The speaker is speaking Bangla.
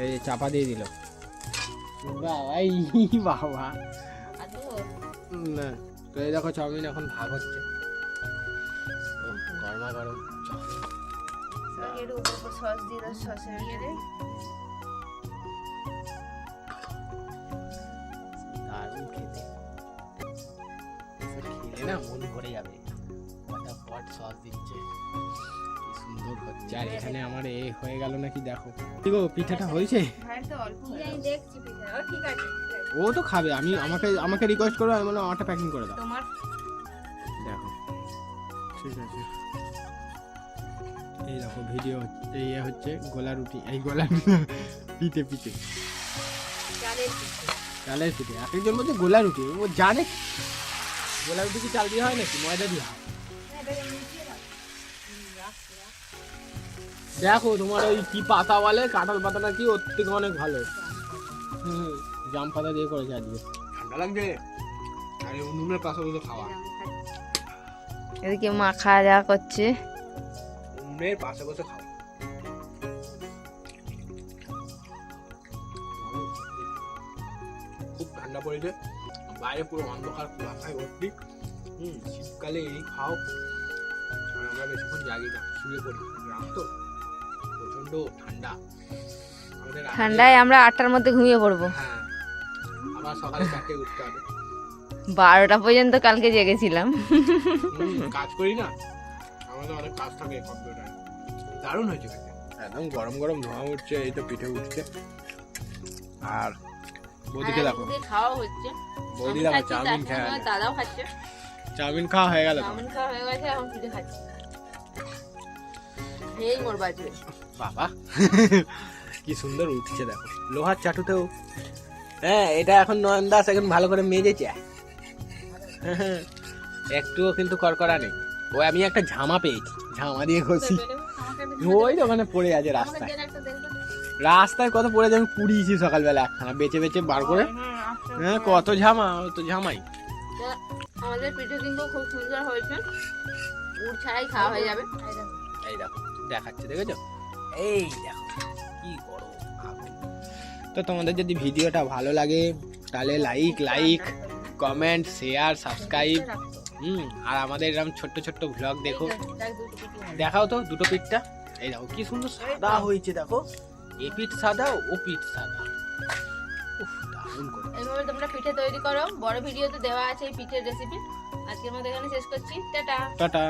এই চাপা দিয়ে দিল বাবা বাবা না। তো এই দেখো চাউমিন এখন ভাগ হচ্ছে, গরমা গরম সস দিয়ে দাও, সসের ইয়ে দে। দারুণ খেতে, খেলে না মন ভরে যাবে। ফটাফট সস দিচ্ছে, কি সুন্দর হচ্ছে। আর এখানে আমার এ হয়ে গেল নাকি দেখো। কি গো পিঠাটা হয়েছে? ভাই তো অল্প আমি দেখছি পিঠা। ও ঠিক আছে, ও তো খাবে, আমি আমাকে রিকোয়েস্ট করো, আমি বললাম আমারটা প্যাকিং করে দাও। তোমার দেখো ঠিক আছে। এই দেখো ভিডিও এই হচ্ছে গোলা রুটি, এই গোলা পিঠে পিঠে চালের পিঠা। চালের পিঠে। এক একজন বলছে গোলা রুটি, ও জানে গোলা রুটি কি চাল দিয়ে হয় নাকি ময়দা দিয়ে হয়? দেখো তোমার ওই কি পাতা বলে, কাঁঠাল পাতা নাকি, ওর থেকে অনেক ভালো। জাম পাতা দিয়ে করেছে আজকে। ঠান্ডা লাগছে আর উনুনের পাশে বসে খাওয়া। এদিকে মা খাওয়া দাওয়া করছে। উনুনের পাশে বসে খাওয়া খুব ঠান্ডা পড়েছে, বাইরে পুরো অন্ধকার কুয়াশায় ভর্তি। শীতকালে এই খাও। আর আমরা বেশিক্ষণ জাগি না, শুয়ে পড়ি। রাত তো প্রচন্ড ঠান্ডা, ঠান্ডায় আমরা 8টার মধ্যে ঘুমিয়ে পড়বো। হ্যাঁ, আবার সকালে 4টায় উঠতে হবে। 12টা পর্যন্ত কালকে জেগেছিলাম। কাজ করি না, আমাদের অনেক কাজ থাকে কম্পিউটারে। দারুণ হয়েছে খেতে, একদম গরম গরম ধোঁয়া উঠছে, এই তো পিঠে উঠছে। আর বৌদিকে দেখো, খাওয়া হচ্ছে। বৌদি দেখো চাউমিন খেয়ে দাদাও খাচ্ছে। চাউমিন খাওয়া হয়ে গেল। চাউমিন খাওয়া হয়ে গেছে, এখন পিঠে খাচ্ছি। এই মোর বাজবে বাবা কি সুন্দর উঠছে দেখো, লোহার চাটুতেও। হ্যাঁ, এটা এখন নয়ন দাস এখন ভালো করে মেজেছে, একটুও কিন্তু করকরা নেই। ওই আমি একটা ঝামা পেয়েছি, ঝামা দিয়ে ঘষি। ওই ওখানে পড়ে আছে রাস্তায়, রাস্তায় কত পড়ে আছে, আমি পুড়িয়েছি সকালবেলা একখানা বেঁচে বেঁচে বার করে। হ্যাঁ, কত ঝামা, তো ঝামাই। আমাদের পিঠে কিন্তু খুব সুন্দর হয়েছে, গুড় ছাড়াই খাওয়া হয়ে যাবে। এই দেখো দেখাচ্ছে, দেখেছো? এই দেখো কি গরম আগুন। তো তোমাদের যদি ভিডিওটা ভালো লাগে তাহলে লাইক কমেন্ট শেয়ার সাবস্ক্রাইব। আর আমাদের এরকম ছোট্ট ছোট্ট ভ্লগ দেখো। দেখাও তো দুটো পিঠটা, এই দেখো কি সুন্দর সাদা হয়েছে, দেখো এ পিঠ সাদা ও পিঠ সাদা। উফ, দারুণ করে। এইভাবে তোমরা পিঠে তৈরি করো, বড় ভিডিওতে দেওয়া আছে এই পিঠের রেসিপি। আজকের মতো এখানে শেষ করছি, টাটা টাটা।